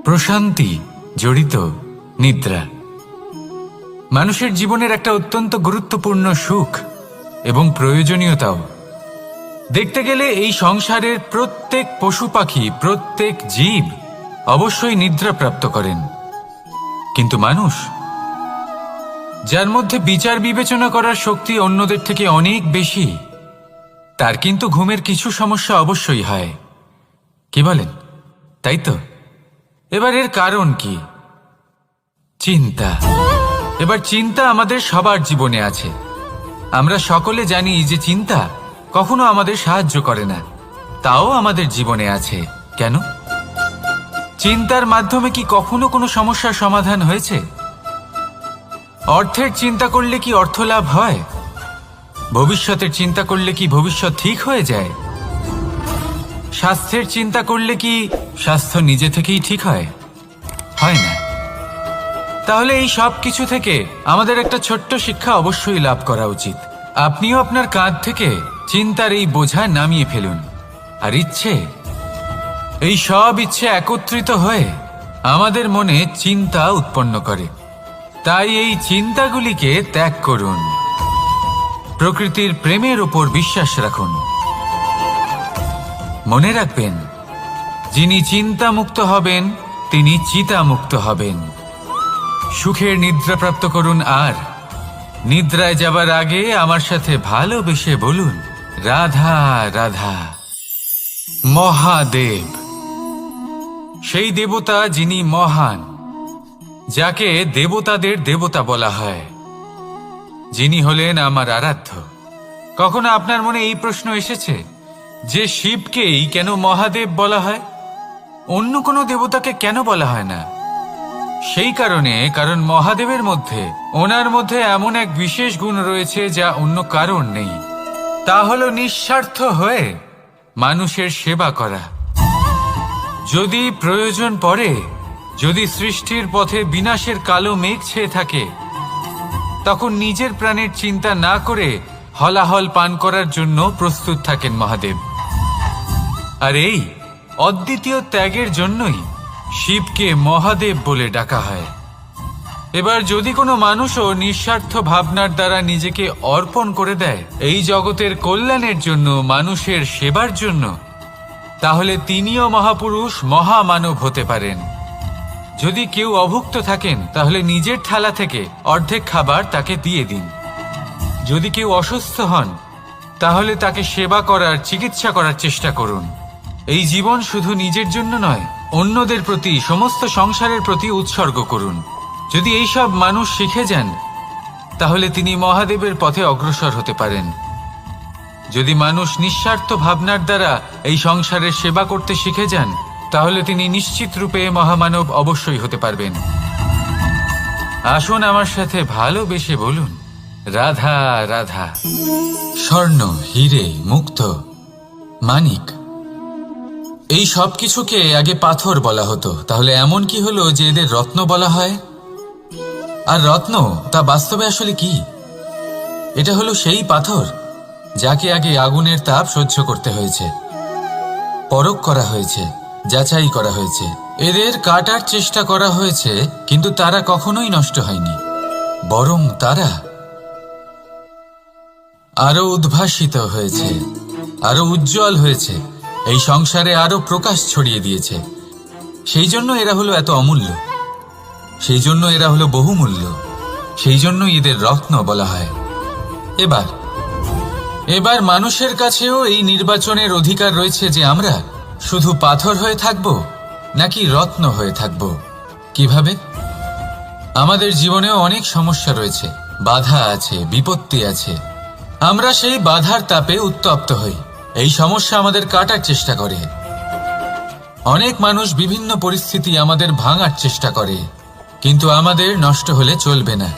প্রশান্তি জড়িত নিদ্রা মানুষের জীবনের একটা অত্যন্ত গুরুত্বপূর্ণ সুখ এবং প্রয়োজনীয়তাও। দেখতে গেলে এই সংসারের প্রত্যেক পশু পাখি, প্রত্যেক জীব অবশ্যই নিদ্রা প্রাপ্ত করেন, কিন্তু মানুষ, যার মধ্যে বিচার বিবেচনা করার শক্তি অন্যদের থেকে অনেক বেশি, তার কিন্তু ঘুমের কিছু সমস্যা অবশ্যই হয়। কি বলেন, তাই তো? এবার এর কারণ কি? চিন্তা। এবার চিন্তা আমাদের সবার জীবনে আছে। আমরা সকলে জানি যে চিন্তা কখনো আমাদের সাহায্য করে না, তাও আমাদের জীবনে আছে। কেন? চিন্তার মাধ্যমে কি কখনো কোনো সমস্যার সমাধান হয়েছে? অর্থের চিন্তা করলে কি অর্থ লাভ হয়? ভবিষ্যতের চিন্তা করলে কি ভবিষ্যৎ ঠিক হয়ে যায়? স্বাস্থ্যের চিন্তা করলে কি স্বাস্থ্য নিজে থেকেই ঠিক হয়? হয় না। তাহলে এই সব কিছু থেকে আমাদের একটা ছোট্ট শিক্ষা অবশ্যই লাভ করা উচিত। আপনিও আপনার কাঁধ থেকে চিন্তার এই বোঝা নামিয়ে ফেলুন। আর এই সব ইচ্ছে একত্রিত হয়ে আমাদের মনে চিন্তা উৎপন্ন করে। তাই এই চিন্তাগুলিকে ত্যাগ করুন। প্রকৃতির প্রেমের ওপর বিশ্বাস রাখুন। মনে রাখবেন, যিনি চিন্তামুক্ত হবেন তিনি চিতামুক্ত হবেন। সুখের নিদ্রা প্রাপ্ত করুন, আর নিদ্রায় যাবার আগে আমার সাথে ভালোবেসে বলুন, রাধা রাধা। মহাদেব, সেই দেবতা যিনি মহান, যাকে দেবতাদের দেবতা বলা হয়, যিনি হলেন আমার আরাধ্য। কখনো আপনার মনে এই প্রশ্ন এসেছে যে শিবকেই কেন মহাদেব বলা হয়, অন্য কোনো দেবতাকে কেন বলা হয় না? সেই কারণ মহাদেবের মধ্যে, ওনার মধ্যে এমন এক বিশেষ গুণ রয়েছে যা অন্য কারণ নেই। তা হলো নিঃস্বার্থ হয়ে মানুষের সেবা করা। যদি প্রয়োজন পড়ে, যদি সৃষ্টির পথে বিনাশের কালো মেঘ ছেয়ে থাকে, তখন নিজের প্রাণের চিন্তা না করে হলাহল পান করার জন্য প্রস্তুত থাকেন মহাদেব। আর এই অদ্বিতীয় ত্যাগের জন্যই শিবকে মহাদেব বলে ডাকা হয়। এবার যদি কোনো মানুষও নিঃস্বার্থ ভাবনার দ্বারা নিজেকে অর্পণ করে দেয় এই জগতের কল্যাণের জন্য, মানুষের সেবার জন্য, তাহলে তিনিও মহাপুরুষ, মহামানব হতে পারেন। যদি কেউ অভুক্ত থাকেন, তাহলে নিজের থালা থেকে অর্ধেক খাবার তাকে দিয়ে দিন। যদি কেউ অসুস্থ হন, তাহলে তাকে সেবা করার, চিকিৎসা করার চেষ্টা করুন। এই জীবন শুধু নিজের জন্য নয়, অন্যদের প্রতি, সমস্ত সংসারের প্রতি উৎসর্গ করুন। যদি এই সব মানুষ শিখে যান, তাহলে তিনি মহাদেবের পথে অগ্রসর হতে পারেন। যদি মানুষ নিঃস্বার্থ ভাবনার দ্বারা এই সংসারের সেবা করতে শিখে যান, তাহলে তিনি নিশ্চিত রূপে মহামানব অবশ্যই হতে পারবেন। আসুন আমার সাথে ভালোবেসে বলুন, রাধা রাধা। স্বর্ণ, হিরে, মুক্ত, মানিক, এই সব কিছুকে আগে পাথর বলা হতো। তাহলে এমন কি হলো যে এদের রত্ন বলা হয়? আর রত্ন, তা বাস্তবে আসলে কি? এটা হলো সেই পাথর যাকে আগে আগুনের তাপ সহ্য করতে হয়েছে, পরখ করা হয়েছে, যাচাই করা হয়েছে, এদের কাটার চেষ্টা করা হয়েছে, কিন্তু তারা কখনোই নষ্ট হয়নি, বরং তারা আরো উদ্ভাসিত হয়েছে, আরো উজ্জ্বল হয়েছে, এই সংসারে আরো প্রকাশ ছড়িয়ে দিয়েছে। সেই জন্য এরা হলো এত অমূল্য, সেই জন্য এরা হলো বহুমূল্য, সেই জন্য এদের রত্ন বলা হয়। এবার মানুষের কাছেও এই নির্বাচনের অধিকার রয়েছে যে আমরা শুধু পাথর হয়ে থাকব নাকি রত্ন হয়ে থাকব। কিভাবে? আমাদের জীবনেও অনেক সমস্যা রয়েছে, বাধা আছে, বিপত্তি আছে। আমরা সেই বাধার তাপে উত্তপ্ত হই, এই সমস্যা আমাদের কাটার চেষ্টা করে। অনেক মানুষ বিভিন্ন পরিস্থিতি আমাদের ভাঙার চেষ্টা করে, কিন্তু আমাদের নষ্ট হলে চলবে না।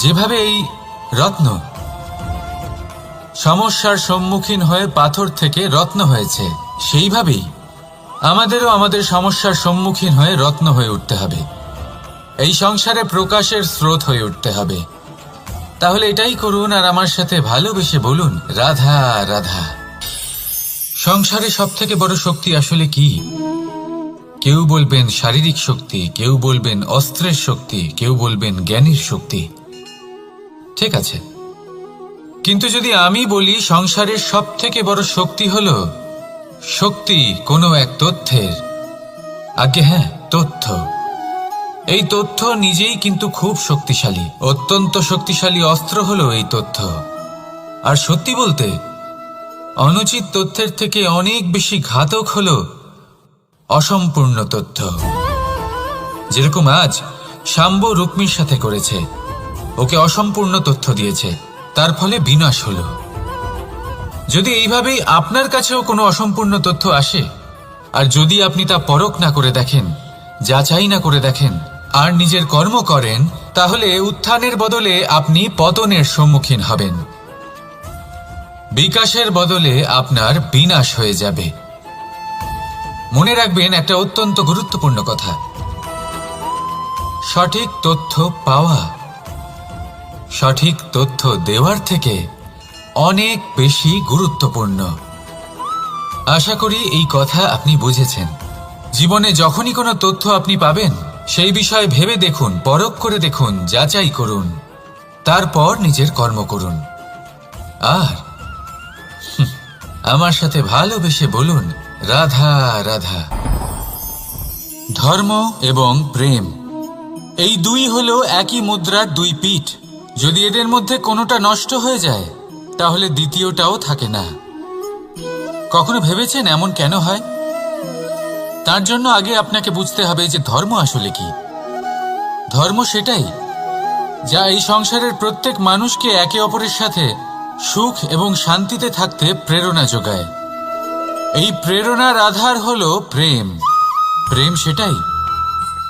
যেভাবে এই রত্ন সমস্যার সম্মুখীন হয়ে পাথর থেকে রত্ন হয়েছে, সেইভাবেই আমাদেরও আমাদের সমস্যার সম্মুখীন হয়ে রত্ন হয়ে উঠতে হবে, এই সংসারে প্রকাশের স্রোত হয়ে উঠতে হবে। তাহলে এটাই করুন, আর আমার সাথে ভালোবেসে বলুন, রাধা রাধা। সংসারে সব থেকে বড় শক্তি আসলে কি? কেউ বলবেন শারীরিক শক্তি, কেউ বলবেন অস্ত্রের শক্তি, কেউ বলবেন জ্ঞানের শক্তি। ঠিক আছে, কিন্তু যদি আমি বলি সংসারের সব থেকে বড় শক্তি হল শক্তি কোনো এক তথ্যের, আগে হ্যাঁ, তথ্য। এই তথ্য নিজেই কিন্তু খুব শক্তিশালী, অত্যন্ত শক্তিশালী অস্ত্র হলো এই তথ্য। আর সত্যি বলতে অনুচিত তথ্যের থেকে অনেক বেশি ঘাতক হলো অসম্পূর্ণ তথ্য। যেরকম আজ শাম্ব রুক্মির সাথে করেছে, ওকে অসম্পূর্ণ তথ্য দিয়েছে, তার ফলে বিনাশ হলো। যদি এইভাবেই আপনার কাছেও কোনো অসম্পূর্ণ তথ্য আসে, আর যদি আপনি তা পরখ না করে দেখেন, যাচাই না করে দেখেন, আর নিজের কর্ম করেন, তাহলে উত্থানের বদলে আপনি পতনের সম্মুখীন হবেন। বিকাশের বদলে আপনার বিনাশ হয়ে যাবে। মনে রাখবেন একটা অত্যন্ত গুরুত্বপূর্ণ কথা, সঠিক তথ্য পাওয়া সঠিক তথ্য দেওয়ার থেকে অনেক বেশি গুরুত্বপূর্ণ। আশা করি এই কথা আপনি বুঝেছেন। জীবনে যখনই কোনো তথ্য আপনি পাবেন, সেই বিষয়ে ভেবে দেখুন, পরখ করে দেখুন, যাচাই করুন, তারপর নিজের কর্ম করুন। আর আমার সাথে ভালোবেসে বলুন, রাধা রাধা। ধর্ম এবং প্রেম, এই দুই হলো একই মুদ্রার দুই পিঠ। যদি এদের মধ্যে কোনোটা নষ্ট হয়ে যায়, তাহলে দ্বিতীয়টাও থাকে না। কখনো ভেবেছেন এমন কেন হয়? তার জন্য আগে আপনাকে বুঝতে হবে যে ধর্ম আসলে কি। ধর্ম সেটাই যা এই সংসারের প্রত্যেক মানুষকে একে অপরের সাথে সুখ এবং শান্তিতে থাকতে প্রেরণা যোগায়। এই প্রেরণার আধার হলো প্রেম। প্রেম সেটাই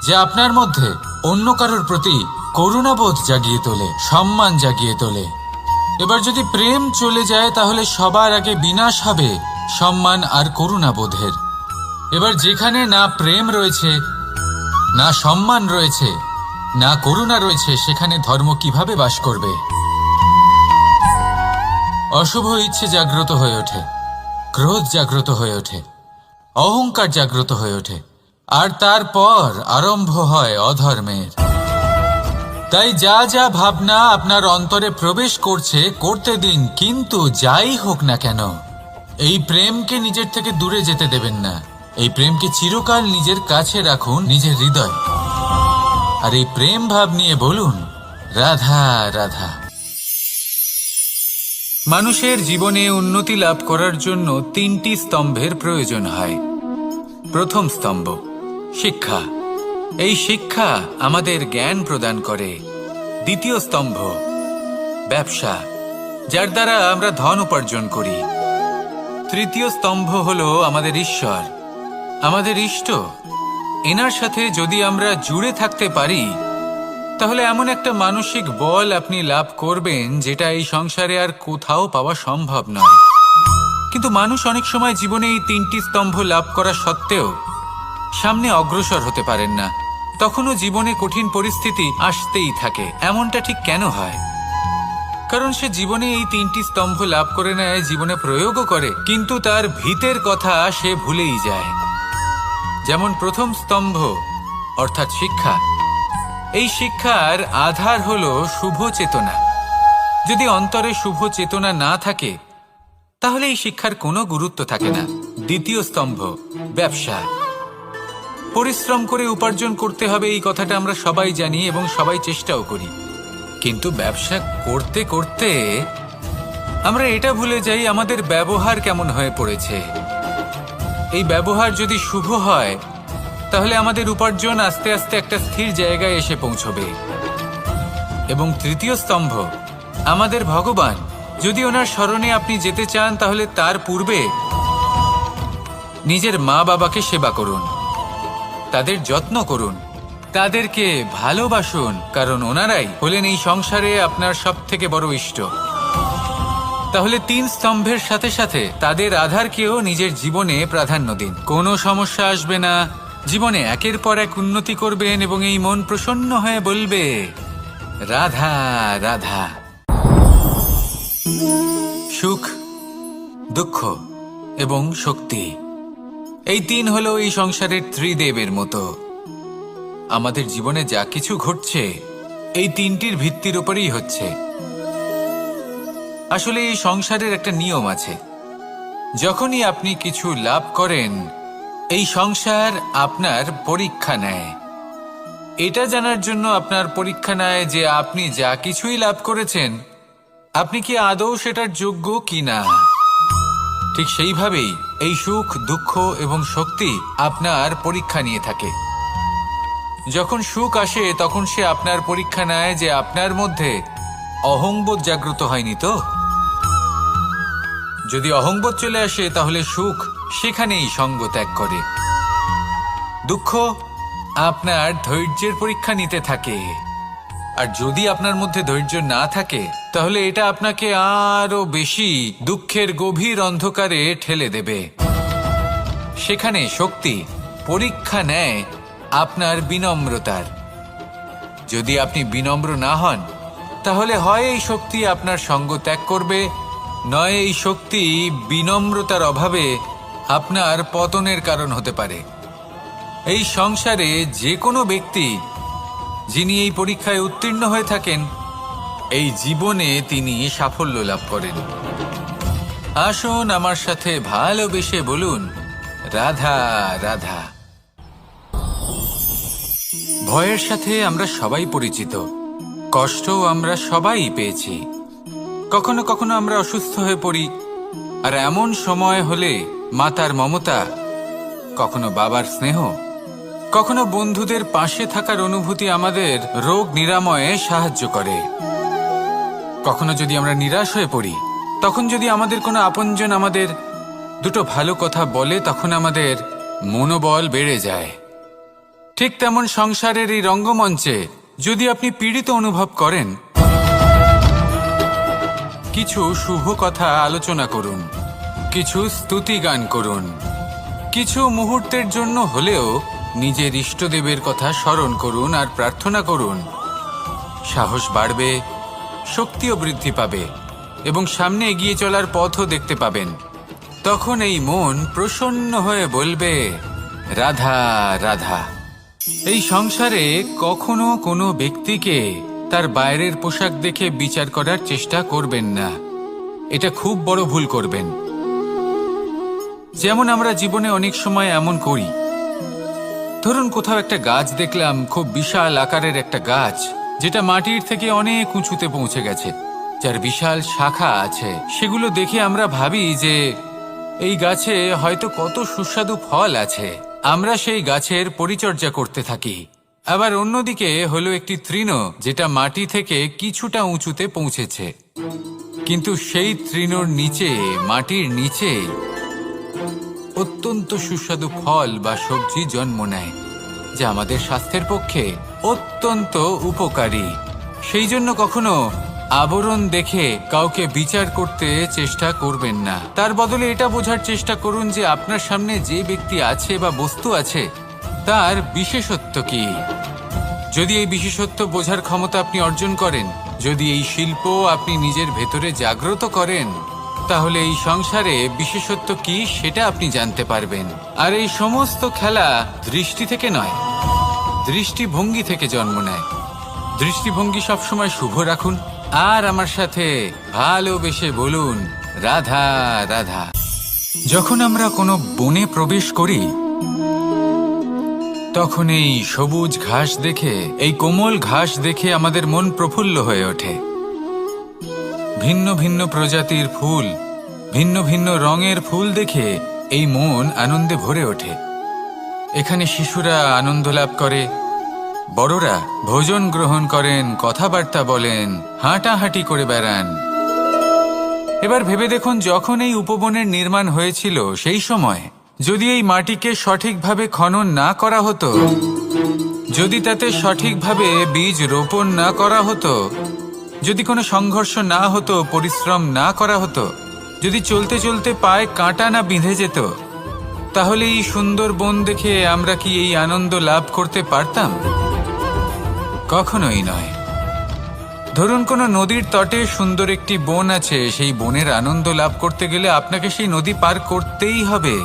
যা আপনার মধ্যে অন্য কারোর প্রতি করুণাবোধ জাগিয়ে তোলে, সম্মান জাগিয়ে তোলে। এবার যদি প্রেম চলে যায়, তাহলে সবার আগে বিনাশ হবে সম্মান আর করুণাবোধের। এবার যেখানে না প্রেম রয়েছে, না সম্মান রয়েছে, না করুণা রয়েছে, সেখানে ধর্ম কিভাবে বাস করবে? অশুভ ইচ্ছে জাগ্রত হয়ে ওঠে, ক্রোধ জাগ্রত হয়ে ওঠে, অহংকার জাগ্রত হয়ে ওঠে, আর তারপর আরম্ভ হয় অধর্মের। তাই যা যা ভাবনা আপনার অন্তরে প্রবেশ করছে, করতে দিন, কিন্তু যাই হোক না কেন, এই প্রেমকে নিজের থেকে দূরে যেতে দেবেন না। এই প্রেমকে চিরকাল নিজের কাছে রাখুন, নিজের হৃদয়। আর এই প্রেম ভাব নিয়ে বলুন, রাধা রাধা। মানুষের জীবনে উন্নতি লাভ করার জন্য তিনটি স্তম্ভের প্রয়োজন হয়। প্রথম স্তম্ভ শিক্ষা। এই শিক্ষা আমাদের জ্ঞান প্রদান করে। দ্বিতীয় স্তম্ভ ব্যবসা, যার দ্বারা আমরা ধন উপার্জন করি। তৃতীয় স্তম্ভ হলো আমাদের ঈশ্বর, আমাদের ইষ্ট। এনার সাথে যদি আমরা জুড়ে থাকতে পারি, তাহলে এমন একটা মানসিক বল আপনি লাভ করবেন যেটা এই সংসারে আর কোথাও পাওয়া সম্ভব নয়। কিন্তু মানুষ অনেক সময় জীবনে এই তিনটি স্তম্ভ লাভ করা সত্ত্বেও সামনে অগ্রসর হতে পারেন না। তখনও জীবনে কঠিন পরিস্থিতি আসতেই থাকে। এমনটা ঠিক কেন হয়? কারণ সে জীবনে এই তিনটি স্তম্ভ লাভ করে নেয়, জীবনে প্রয়োগও করে, কিন্তু তার ভিতের কথা সে ভুলেই যায়। যেমন প্রথম স্তম্ভ অর্থাৎ শিক্ষা। এই শিক্ষার আধার হলো শুভ চেতনা। যদি অন্তরে শুভ চেতনা না থাকে, তাহলে এই শিক্ষার কোনো গুরুত্ব থাকে না। দ্বিতীয় স্তম্ভ ব্যবসা। পরিশ্রম করে উপার্জন করতে হবে, এই কথাটা আমরা সবাই জানি এবং সবাই চেষ্টাও করি। কিন্তু ব্যবসা করতে করতে আমরা এটা ভুলে যাই আমাদের ব্যবহার কেমন হয়ে পড়েছে। এই ব্যবহার যদি শুভ হয়, তাহলে আমাদের উপার্জন আস্তে আস্তে একটা স্থির জায়গায় এসে পৌঁছবে। এবং তৃতীয় স্তম্ভ আমাদের ভগবান। যদি ওনার স্মরণে আপনি যেতে চান, তাহলে তার পূর্বে নিজের মা বাবাকে সেবা করুন, তাদের যত্ন করুন, তাদেরকে ভালোবাসুন, কারণ ওনারাই হলেন এই সংসারে আপনার সব থেকে বড় ইষ্ট। তাহলে তিন স্তম্ভের সাথে সাথে তাদের আধারকেও নিজের জীবনে প্রাধান্য দিন। কোনো সমস্যা আসবে না, জীবনে একের পর এক উন্নতি করবেন এবং এই মন প্রসন্ন হয়ে বলবে, রাধা রাধা। সুখ, দুঃখ এবং শক্তি এই তিন হলো এই সংসারের ত্রিদেবের মতো। আমাদের জীবনে যা কিছু ঘটছে এই তিনটির ভিত্তির উপরেই হচ্ছে। আসলে এই সংসারের একটা নিয়ম আছে, যখনই আপনি কিছু লাভ করেন এই সংসার আপনার পরীক্ষা নেয়। এটা জানার জন্য আপনার পরীক্ষা নেয় যে আপনি যা কিছুই লাভ করেছেন আপনি কি আদৌ সেটার যোগ্য কিনা। ঠিক সেইভাবেই এই সুখ, দুঃখ এবং শক্তি আপনার পরীক্ষা নিয়ে থাকে। যখন সুখ আসে তখন সে আপনার পরীক্ষা নেয় যে আপনার মধ্যে অহংবোধ জাগ্রত হয়নি তো। যদি অহংবোধ চলে আসে তাহলে সুখ সেখানেই সঙ্গ ত্যাগ করে। দুঃখ আপনার ধৈর্যের পরীক্ষা নিতে থাকে, আর যদি আপনার মধ্যে ধৈর্য না থাকে তাহলে এটা আপনাকে আরো বেশি দুঃখের গভীর অন্ধকারে ঠেলে দেবে। সেখানে শক্তি পরীক্ষা নেয় আপনার বিনম্রতার। যদি আপনি বিনম্র না হন তাহলে হয় এই শক্তি আপনার সঙ্গ ত্যাগ করবে, নয় এই শক্তি বিনম্রতার অভাবে আপনার পতনের কারণ হতে পারে। এই সংসারে যে কোনো ব্যক্তি যিনি এই পরীক্ষায় উত্তীর্ণ হয়ে থাকেন এই জীবনে তিনি সাফল্য লাভ করেন। আসুন আমার সাথে ভালোবেসে বলুন, রাধা রাধা। ভয়ের সাথে আমরা সবাই পরিচিত, কষ্টও আমরা সবাই পেয়েছি। কখনো কখনো আমরা অসুস্থ হয়ে পড়ি, আর এমন সময় হলে মাতার মমতা, কখনো বাবার স্নেহ, কখনো বন্ধুদের পাশে থাকার অনুভূতি আমাদের রোগ নিরাময়ে সাহায্য করে। কখনো যদি আমরা নিরাশ হয়ে পড়ি, তখন যদি আমাদের কোনো আপনজন আমাদের দুটো ভালো কথা বলে তখন আমাদের মনোবল বেড়ে যায়। ঠিক তেমন সংসারের এই রঙ্গমঞ্চে যদি আপনি পীড়িত অনুভব করেন, কিছু শুভ কথা আলোচনা করুন, কিছু স্তুতি গান করুন, কিছু মুহূর্তের জন্য হলেও নিজের ইষ্টদেবের কথা স্মরণ করুন আর প্রার্থনা করুন। সাহস বাড়বে, শক্তিও বৃদ্ধি পাবে এবং সামনে এগিয়ে চলার পথও দেখতে পাবেন। তখন এই মন প্রসন্ন হয়ে বলবে, রাধা রাধা। এই সংসারে কখনো কোনো ব্যক্তিকে তার বাইরের পোশাক দেখে বিচার করার চেষ্টা করবেন না, এটা খুব বড় ভুল করবেন। যেমন আমরা জীবনে অনেক সময় এমন করি, ধরুন কোথাও একটা গাছ দেখলাম, খুব বিশাল আকারের একটা গাছ যেটা মাটির থেকে অনেক উঁচুতে পৌঁছে গেছে, যার বিশাল শাখা আছে। সেগুলো দেখে আমরা ভাবি যে এই গাছে হয়তো কত সুস্বাদু ফল আছে, আমরা সেই গাছের পরিচর্যা করতে থাকি। আবার অন্যদিকে হলো একটি তৃণ যেটা মাটি থেকে কিছুটা উঁচুতে পৌঁছেছে, কিন্তু সেই তৃণর নিচে, মাটির নিচে অত্যন্ত সুস্বাদু ফল বা সবজি জন্ম নেয়, যা আমাদের স্বাস্থ্যের পক্ষে অত্যন্ত উপকারী। সেই জন্য কখনো আবরণ দেখে কাউকে বিচার করতে চেষ্টা করবেন না। তার বদলে এটা বোঝার চেষ্টা করুন যে আপনার সামনে যে ব্যক্তি আছে বা বস্তু আছে তার বিশেষত্ব কি। যদি এই বিশেষত্ব বোঝার ক্ষমতা আপনি অর্জন করেন, যদি এই শিল্প আপনি নিজের ভেতরে জাগ্রত করেন, তাহলে এই সংসারে বিশেষত্ব কি সেটা আপনি জানতে পারবেন। আর এই সমস্ত খেলা দৃষ্টি থেকে নয়, দৃষ্টিভঙ্গি থেকে জন্ম নেয়। দৃষ্টিভঙ্গি সবসময় শুভ রাখুন আর আমার সাথে ভালোবেসে বলুন, রাধা রাধা। যখন আমরা কোনো বনে প্রবেশ করি তখন এই সবুজ ঘাস দেখে, এই কোমল ঘাস দেখে আমাদের মন প্রফুল্ল হয়ে ওঠে। ভিন্ন ভিন্ন প্রজাতির ফুল, ভিন্ন ভিন্ন রঙের ফুল দেখে এই মন আনন্দে ভরে ওঠে। এখানে শিশুরা আনন্দ লাভ করে, বড়রা ভোজন গ্রহণ করেন, কথাবার্তা বলেন, হাঁটাহাঁটি করে বেড়ান। এবার ভেবে দেখুন, যখন এই উপবনের নির্মাণ হয়েছিল সেই সময় যদি এই মাটিকে সঠিকভাবে খনন না করা হতো, যদি তাতে সঠিকভাবে বীজ রোপণ না করা হতো, যদি কোনো সংঘর্ষ না হতো, পরিশ্রম না করা হতো, যদি চলতে চলতে পায়ে কাঁটা না বিঁধে যেত, তাহলে এই সুন্দর বন দেখে আমরা কি এই আনন্দ লাভ করতে পারতাম? কখনোই নয়। ধরুন কোনো নদীর তটে সুন্দর একটি বন আছে, সেই বনের আনন্দ লাভ করতে গেলে আপনাকে সেই নদী পার করতেই হবে।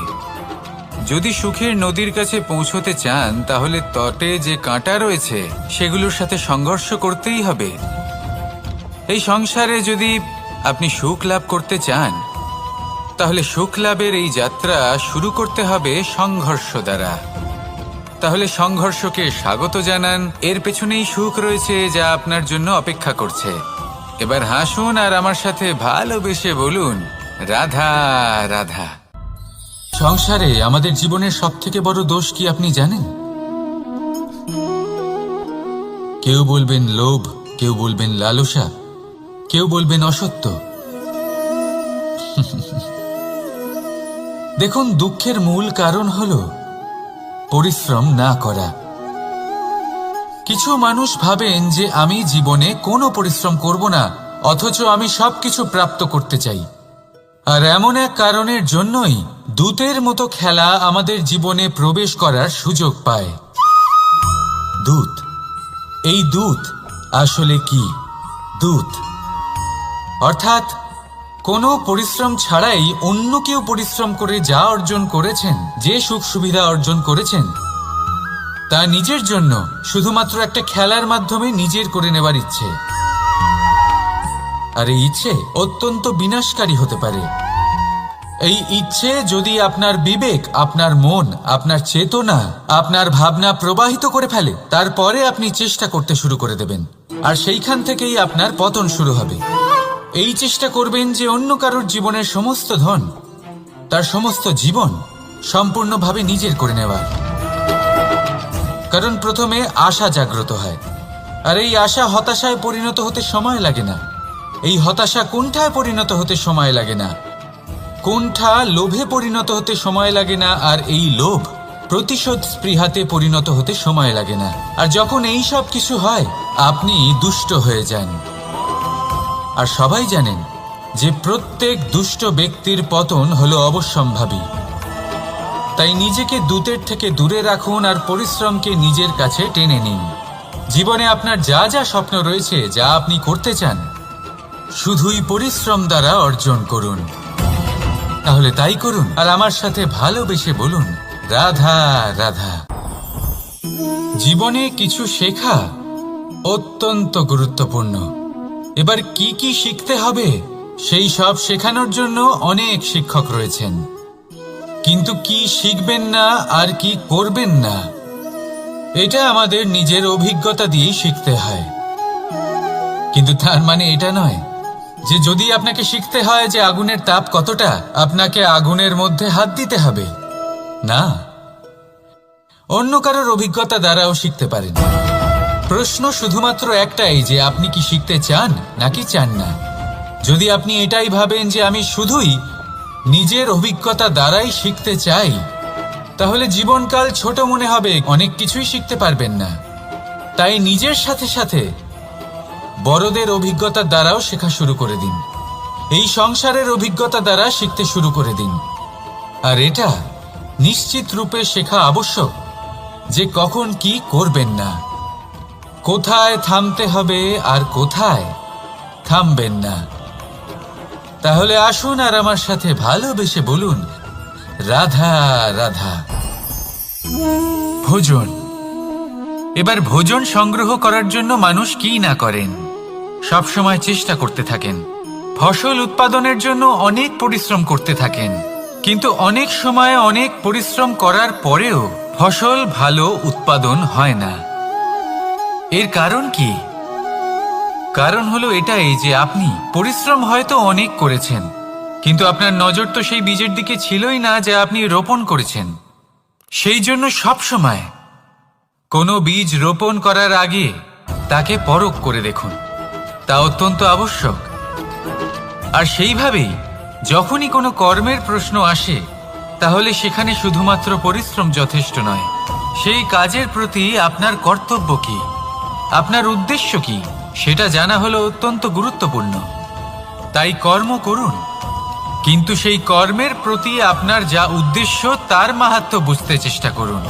যদি সুখের নদীর কাছে পৌঁছতে চান তাহলে তটে যে কাঁটা রয়েছে সেগুলোর সাথে সংঘর্ষ করতেই হবে। এই সংসারে যদি আপনি সুখ লাভ করতে চান তাহলে সুখ লাভের এই যাত্রা শুরু করতে হবে সংঘর্ষ দ্বারা। তাহলে সংঘর্ষকে স্বাগত জানান, এর পেছনেই সুখ রয়েছে যা আপনার জন্য অপেক্ষা করছে। এবার হাসুন আর আমার সাথে ভালোবেসে বলুন, রাধা রাধা। সংসারে আমাদের জীবনের সবথেকে বড় দোষ কি আপনি জানেন? কেউ বলবেন লোভ, কেউ বলবেন লালসা, কেউ বলবেন অসত্য। দেখুন, দুঃখের মূল কারণ হলো পরিশ্রম না করা। কিছু মানুষ ভাবেন যে আমি জীবনে কোনো পরিশ্রম করব না, অথচ আমি সবকিছু প্রাপ্ত করতে চাই। আর এমন এক কারণের জন্যই দূতের মতো খেলা আমাদের জীবনে প্রবেশ করার সুযোগ পায়। দূত। এই দূত আসলে কি? দূত অর্থাৎ কোনো পরিশ্রম ছাড়াই অন্য কেউ পরিশ্রম করে যা অর্জন করেছেন, যে সুখ সুবিধা অর্জন করেছেন, তা নিজের জন্য শুধুমাত্র একটা খেলার মাধ্যমে নিজের করে নেবার ইচ্ছে। আর এই ইচ্ছে অত্যন্ত বিনাশকারী হতে পারে। এই ইচ্ছে যদি আপনার বিবেক, আপনার মন, আপনার চেতনা, আপনার ভাবনা প্রবাহিত করে ফেলে, তারপরে আপনি চেষ্টা করতে শুরু করে দেবেন, আর সেইখান থেকেই আপনার পতন শুরু হবে। এই চেষ্টা করবেন যে অন্য কারোর জীবনের সমস্ত ধন, তার সমস্ত জীবন সম্পূর্ণভাবে নিজের করে নেওয়ার। কারণ প্রথমে আশা জাগ্রত হয়, আর এই আশা হতাশায় পরিণত হতে সময় লাগে না। এই হতাশা কুণ্ঠায় পরিণত হতে সময় লাগে না, কুণ্ঠা লোভে পরিণত হতে সময় লাগে না, আর এই লোভ প্রতিশোধ স্পৃহাতে পরিণত হতে সময় লাগে না। আর যখন এই সব কিছু হয়, আপনি দুষ্ট হয়ে যান। আর সবাই জানেন যে প্রত্যেক দুষ্ট ব্যক্তির পতন হলো অবশ্যম্ভাবী। তাই নিজেকে দূতের থেকে দূরে রাখুন আর পরিশ্রমকে নিজের কাছে টেনে নিন। জীবনে আপনার যা যা স্বপ্ন রয়েছে, যা আপনি করতে চান, শুধুই পরিশ্রম দ্বারা অর্জন করুন। তাহলে তাই করুন আর আমার সাথে ভালোবেসে বলুন, রাধা রাধা। জীবনে কিছু শেখা অত্যন্ত গুরুত্বপূর্ণ। এবার কি কি শিখতে হবে সেই সব শেখানোর জন্য অনেক শিক্ষক রয়েছেন, কিন্তু কি শিখবেন না আর কি করবেন না, এটা আমাদের নিজের অভিজ্ঞতা দিয়ে শিখতে হয়। কিন্তু তার মানে এটা নয় যে যদি আপনাকে শিখতে হয় যে আগুনের তাপ কতটা, আপনাকে আগুনের মধ্যে হাত দিতে হবে। না, অন্য কারোর অভিজ্ঞতা দ্বারাও শিখতে পারেন। প্রশ্ন শুধুমাত্র একটাই যে আপনি কি শিখতে চান নাকি চান না। যদি আপনি এটাই ভাবেন যে আমি শুধুই নিজের অভিজ্ঞতা দ্বারাই শিখতে চাই, তাহলে জীবনকাল ছোট মনে হবে, অনেক কিছুই শিখতে পারবেন না। তাই নিজের সাথে সাথে বড়দের অভিজ্ঞতা দ্বারাও শেখা শুরু করে দিন। এই সংসারের অভিজ্ঞতা দ্বারা শিখতে শুরু করে দিন। আর এটা নিশ্চিত রূপে শেখা আবশ্যক যে কখন কি করবেন না, কোথায় থামতে হবে আর কোথায় থামবেন না। তাহলে আসুন আর আমার সাথে ভালোবেসে বলুন, রাধা রাধা। ভোজন। এবার ভোজন সংগ্রহ করার জন্য মানুষ কি না করেন, সবসময় চেষ্টা করতে থাকেন। ফসল উৎপাদনের জন্য অনেক পরিশ্রম করতে থাকেন, কিন্তু অনেক সময় অনেক পরিশ্রম করার পরেও ফসল ভালো উৎপাদন হয় না। এর কারণ কি? কারণ হলো এটাই যে আপনি পরিশ্রম হয়তো অনেক করেছেন, কিন্তু আপনার নজর তো সেই বীজের দিকে ছিলই না যা আপনি রোপণ করেছেন। সেই জন্য সবসময় কোনো বীজ রোপণ করার আগে তাকে পরখ করে দেখুন, তা অত্যন্ত আবশ্যক। আর সেইভাবেই যখনই কোনো কর্মের প্রশ্ন আসে, তাহলে সেখানে শুধুমাত্র পরিশ্রম যথেষ্ট নয়। সেই কাজের প্রতি আপনার কর্তব্য কি, আপনার উদ্দেশ্য কি, সেটা জানা হলো অত্যন্ত গুরুত্বপূর্ণ। তাই কর্ম করুন, কিন্তু সেই কর্মের প্রতি আপনার যা উদ্দেশ্য তার মাহাত্ম্য বুঝতে চেষ্টা করুন।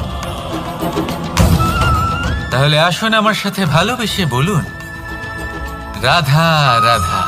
তাহলে আসুন আমার সাথে ভালোবেসে বলুন, রাধা রাধা।